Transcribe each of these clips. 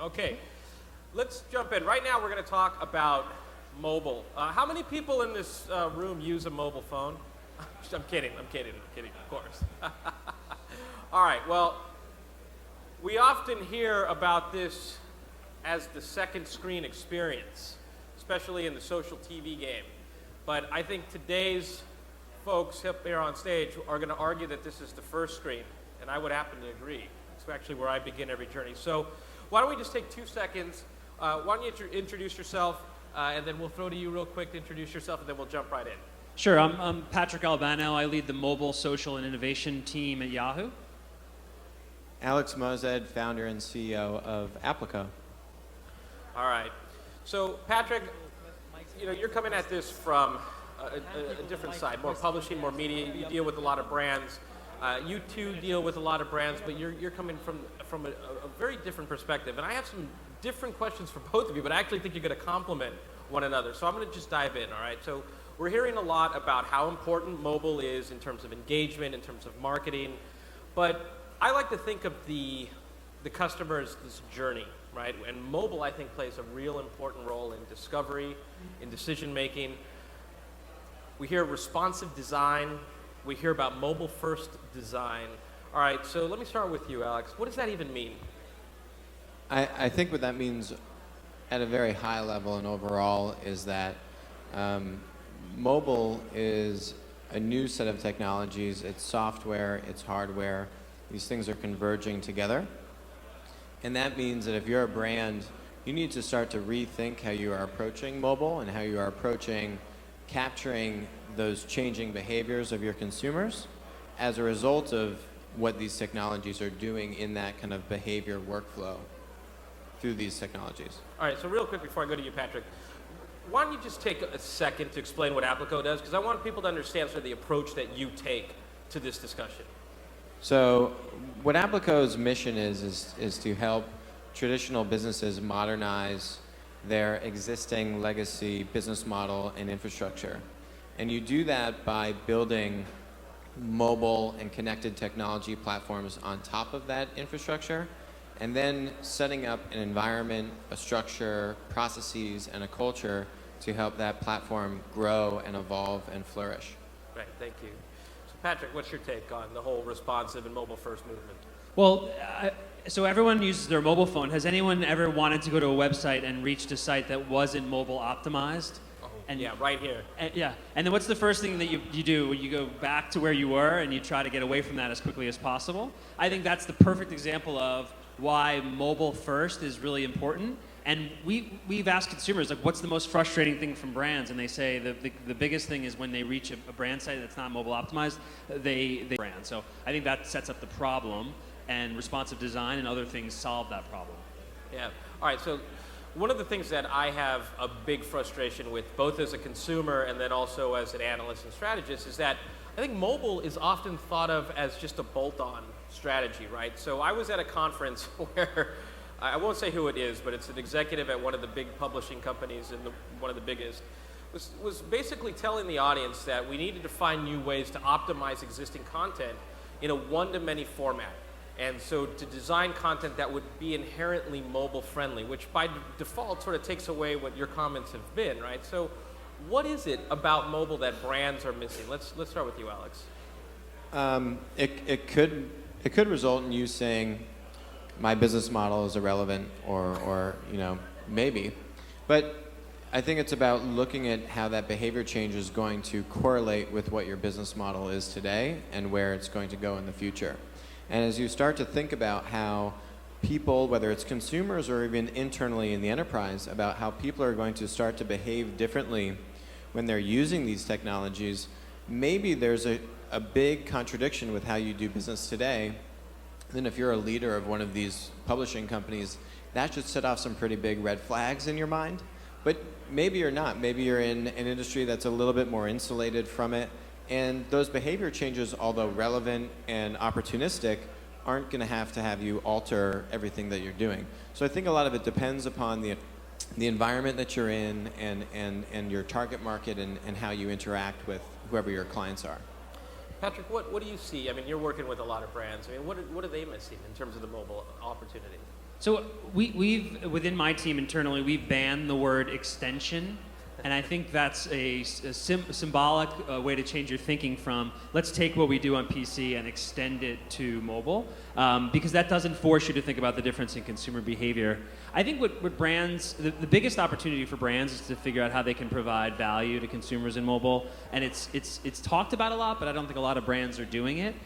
Okay, let's jump in. Right now we're going to talk about mobile. How many people in this room use a mobile phone? I'm kidding, of course. All right, well, we often hear about this as the second screen experience, especially in the social TV game. But I think today's folks up here on stage are going to argue that this is the first screen, and I would happen to agree. It's actually where I begin every journey. So why don't we just take 2 seconds? Why don't you introduce yourself, and then we'll throw to you real quick to introduce yourself, and then we'll jump right in. Sure, I'm Patrick Albano. I lead the mobile, social, and innovation team at Yahoo. Alex Mozed, founder and CEO of Applico. All right. So Patrick, you're coming at this from a different side, more publishing, more media. You deal with a lot of brands. You too deal with a lot of brands, but you're coming from a very different perspective. And I have some different questions for both of you, but I actually think you're going to complement one another. So I'm going to just dive in, all right? So we're hearing a lot about how important mobile is in terms of engagement, in terms of marketing. But I like to think of the customer as this journey, right? And mobile, I think, plays a real important role in discovery, in decision-making. We hear responsive design. We hear about mobile-first design. All right, so let me start with you, Alex. What does that even mean? I think what that means at a very high level and overall is that mobile is a new set of technologies. It's software, it's hardware. These things are converging together. And that means that if you're a brand, you need to start to rethink how you are approaching mobile and how you are approaching capturing those changing behaviors of your consumers as a result of what these technologies are doing in that kind of behavior workflow through these technologies. All right, so real quick before I go to you, Patrick, why don't you just take a second to explain what Applico does? Because I want people to understand sort of the approach that you take to this discussion. So what Applico's mission is to help traditional businesses modernize their existing legacy business model and infrastructure. And you do that by building mobile and connected technology platforms on top of that infrastructure, and then setting up an environment, a structure, processes, and a culture to help that platform grow and evolve and flourish. Right, thank you. So Patrick, what's your take on the whole responsive and mobile-first movement? Well, so everyone uses their mobile phone. Has anyone ever wanted to go to a website and reached a site that wasn't mobile optimized? And yeah, right here. Yeah, and then what's the first thing that you do? You go back to where you were and you try to get away from that as quickly as possible. I think that's the perfect example of why mobile first is really important. And we've asked consumers, like, what's the most frustrating thing from brands? And they say the biggest thing is when they reach a brand site that's not mobile optimized, they brand. So I think that sets up the problem, and responsive design and other things solve that problem. Yeah. All right, so one of the things that I have a big frustration with, both as a consumer and then also as an analyst and strategist, is that I think mobile is often thought of as just a bolt-on strategy, right? So I was at a conference where, I won't say who it is, but it's an executive at one of the big publishing companies and one of the biggest, was basically telling the audience that we needed to find new ways to optimize existing content in a one-to-many format. And so to design content that would be inherently mobile friendly, which by default sort of takes away what your comments have been, right? So what is it about mobile that brands are missing? Let's start with you, Alex. It could result in you saying my business model is irrelevant or maybe. But I think it's about looking at how that behavior change is going to correlate with what your business model is today and where it's going to go in the future. And as you start to think about how people, whether it's consumers or even internally in the enterprise, about how people are going to start to behave differently when they're using these technologies, maybe there's a big contradiction with how you do business today. Then if you're a leader of one of these publishing companies, that should set off some pretty big red flags in your mind. But maybe you're not. Maybe you're in an industry that's a little bit more insulated from it. And those behavior changes, although relevant and opportunistic, aren't going to have you alter everything that you're doing. So I think a lot of it depends upon the environment that you're in and your target market and how you interact with whoever your clients are. Patrick, what do you see? I mean, you're working with a lot of brands. I mean, what are they missing in terms of the mobile opportunity? So we've within my team internally, we've banned the word extension, and I think that's a symbolic way to change your thinking from let's take what we do on PC and extend it to mobile, because that doesn't force you to think about the difference in consumer behavior. I think what brands, the biggest opportunity for brands is to figure out how they can provide value to consumers in mobile, and it's talked about a lot, but I don't think a lot of brands are doing it.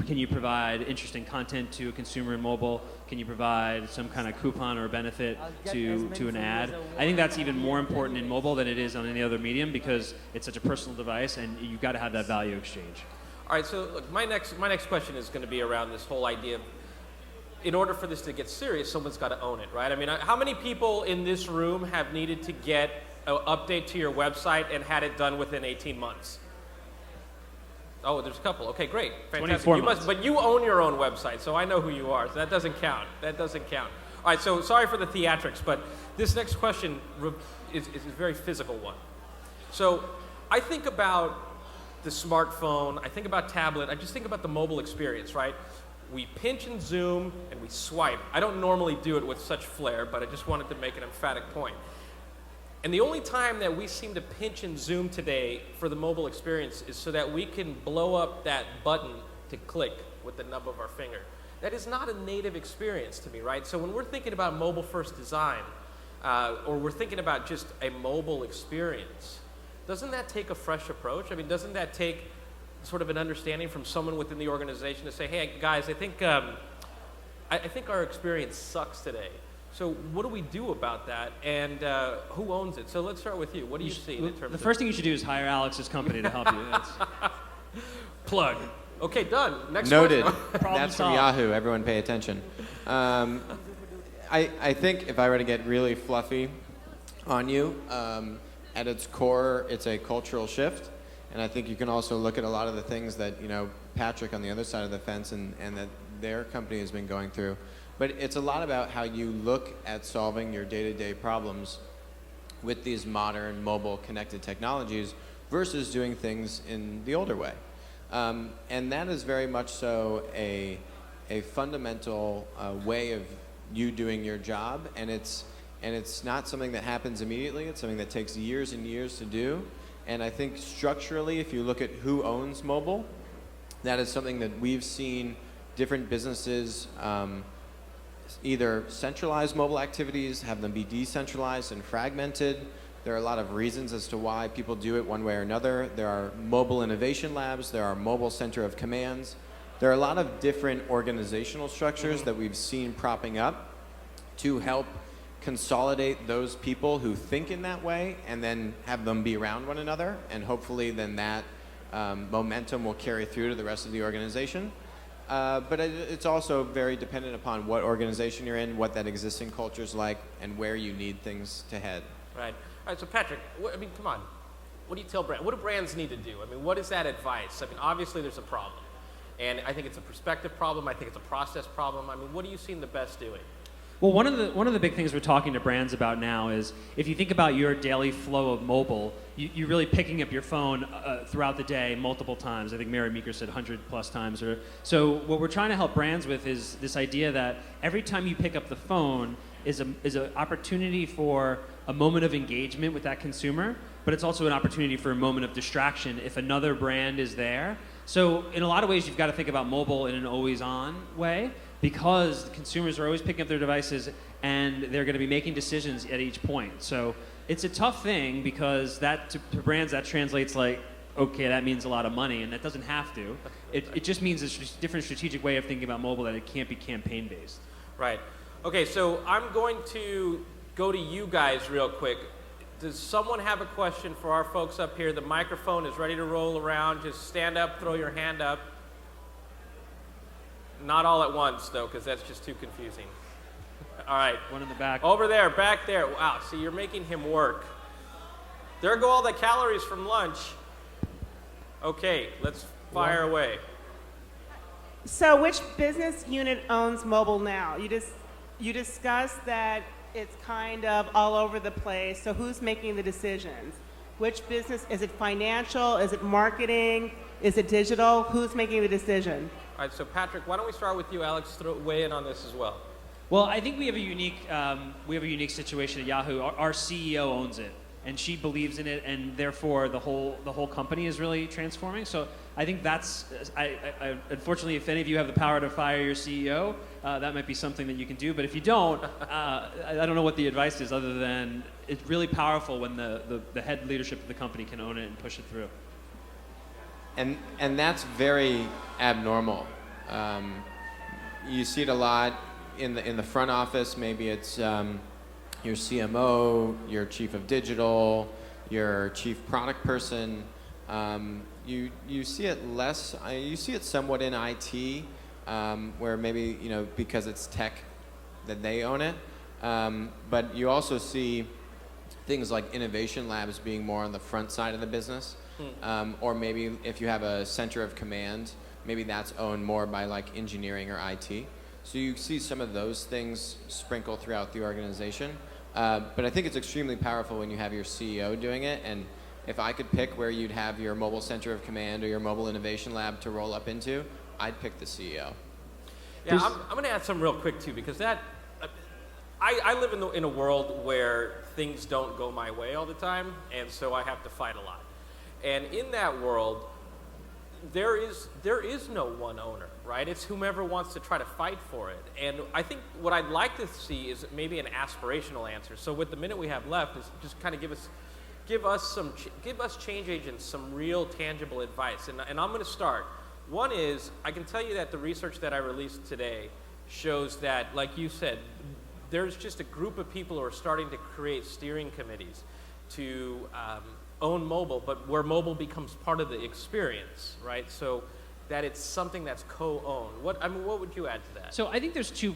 Can you provide interesting content to a consumer in mobile? Can you provide some kind of coupon or benefit to an ad? I think that's even more important in mobile than it is on any other medium because it's such a personal device and you've got to have that value exchange. All right, so look, my next question is going to be around this whole idea of, in order for this to get serious, someone's got to own it, right? I mean, how many people in this room have needed to get an update to your website and had it done within 18 months? Oh, there's a couple. Okay, great. Fantastic. 24 months. But you own your own website, so I know who you are. So that doesn't count. That doesn't count. All right, so sorry for the theatrics, but this next question is a very physical one. So I think about the smartphone, I think about tablet, I just think about the mobile experience, right? We pinch and zoom and we swipe. I don't normally do it with such flair, but I just wanted to make an emphatic point. And the only time that we seem to pinch and zoom today for the mobile experience is so that we can blow up that button to click with the nub of our finger. That is not a native experience to me, right? So when we're thinking about mobile first design, or we're thinking about just a mobile experience, doesn't that take a fresh approach? I mean, doesn't that take sort of an understanding from someone within the organization to say, hey guys, I think our experience sucks today. So what do we do about that, and who owns it? So let's start with you. What do you see in terms of... The first thing you should do is hire Alex's company to help you. That's plug. Okay, done. Next Noted. question. That's from Yahoo. Everyone pay attention. I think if I were to get really fluffy on you, at its core, it's a cultural shift. And I think you can also look at a lot of the things that, Patrick on the other side of the fence and that their company has been going through. But it's a lot about how you look at solving your day-to-day problems with these modern mobile connected technologies versus doing things in the older way. And that is very much so a fundamental way of you doing your job, and it's not something that happens immediately. It's something that takes years and years to do. And I think structurally, if you look at who owns mobile, that is something that we've seen different businesses either centralize mobile activities, have them be decentralized and fragmented. There are a lot of reasons as to why people do it one way or another. There are mobile innovation labs, there are mobile center of commands. There are a lot of different organizational structures that we've seen propping up to help consolidate those people who think in that way and then have them be around one another, and hopefully then that momentum will carry through to the rest of the organization. But it's also very dependent upon what organization you're in, what that existing culture is like, and where you need things to head. Right. All right, so Patrick, come on. What do you tell brands? What do brands need to do? I mean, what is that advice? I mean, obviously there's a problem. And I think it's a perspective problem. I think it's a process problem. I mean, what do you see the best doing? Well, one of the big things we're talking to brands about now is if you think about your daily flow of mobile, you're really picking up your phone throughout the day multiple times. I think Mary Meeker said 100 plus times. So what we're trying to help brands with is this idea that every time you pick up the phone is an opportunity for a moment of engagement with that consumer, but it's also an opportunity for a moment of distraction if another brand is there. So in a lot of ways, you've got to think about mobile in an always-on way, because consumers are always picking up their devices and they're going to be making decisions at each point. So it's a tough thing because that to brands that translates like, okay, that means a lot of money, and that doesn't have to. It just means a different strategic way of thinking about mobile, that it can't be campaign-based. Right. Okay, so I'm going to go to you guys real quick. Does someone have a question for our folks up here? The microphone is ready to roll around. Just stand up, throw your hand up. Not all at once, though, because that's just too confusing. All right. One in the back. Over there, back there. Wow, see, you're making him work. There go all the calories from lunch. Okay, let's fire away. So which business unit owns mobile now? You discussed that it's kind of all over the place. So who's making the decisions? Which business? Is it financial? Is it marketing? Is it digital? Who's making the decision? All right, so Patrick, why don't we start with you? Alex, weigh in on this as well. Well, I think we have a unique situation at Yahoo. Our CEO owns it, and she believes in it, and therefore the whole company is really transforming. So I think that's unfortunately, if any of you have the power to fire your CEO, that might be something that you can do. But if you don't, I don't know what the advice is other than it's really powerful when the head leadership of the company can own it and push it through. And that's very abnormal. You see it a lot in the front office. Maybe it's your CMO, your chief of digital, your chief product person. You see it less. You see it somewhat in IT, where maybe because it's tech that they own it. But you also see things like innovation labs being more on the front side of the business. Or maybe if you have a center of command, maybe that's owned more by like engineering or IT. So you see some of those things sprinkle throughout the organization. But I think it's extremely powerful when you have your CEO doing it. And if I could pick where you'd have your mobile center of command or your mobile innovation lab to roll up into, I'd pick the CEO. Yeah, I'm going to add something real quick too, because I live in a world where things don't go my way all the time, and so I have to fight a lot. And in that world, there is no one owner, right? It's whomever wants to try to fight for it. And I think what I'd like to see is maybe an aspirational answer. So with the minute we have left, is just kind of give us change agents some real tangible advice. And I'm going to start. One is, I can tell you that the research that I released today shows that, like you said, there's just a group of people who are starting to create steering committees to own mobile, but where mobile becomes part of the experience, right? So that it's something that's co-owned. What would you add to that? So I think there's two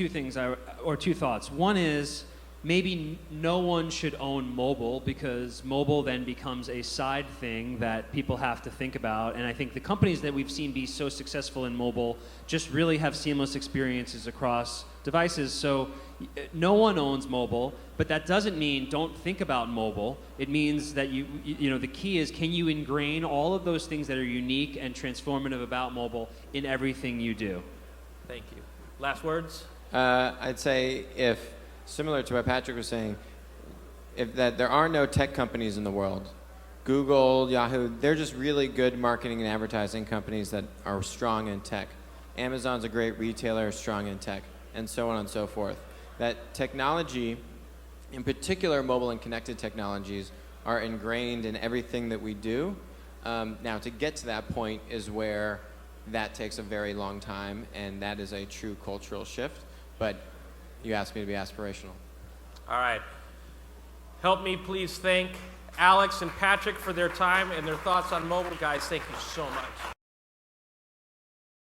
things or two thoughts. One is maybe no one should own mobile because mobile then becomes a side thing that people have to think about. And I think the companies that we've seen be so successful in mobile just really have seamless experiences across devices. So no one owns mobile, but that doesn't mean don't think about mobile. It means that the key is, can you ingrain all of those things that are unique and transformative about mobile in everything you do? Thank you. Last words? I'd say similar to what Patrick was saying, that there are no tech companies in the world. Google, Yahoo, they're just really good marketing and advertising companies that are strong in tech. Amazon's a great retailer, strong in tech, and so on and so forth. That technology, in particular mobile and connected technologies, are ingrained in everything that we do. Now, to get to that point is where that takes a very long time, and that is a true cultural shift. But you asked me to be aspirational. All right. Help me please thank Alex and Patrick for their time and their thoughts on mobile. Guys, thank you so much.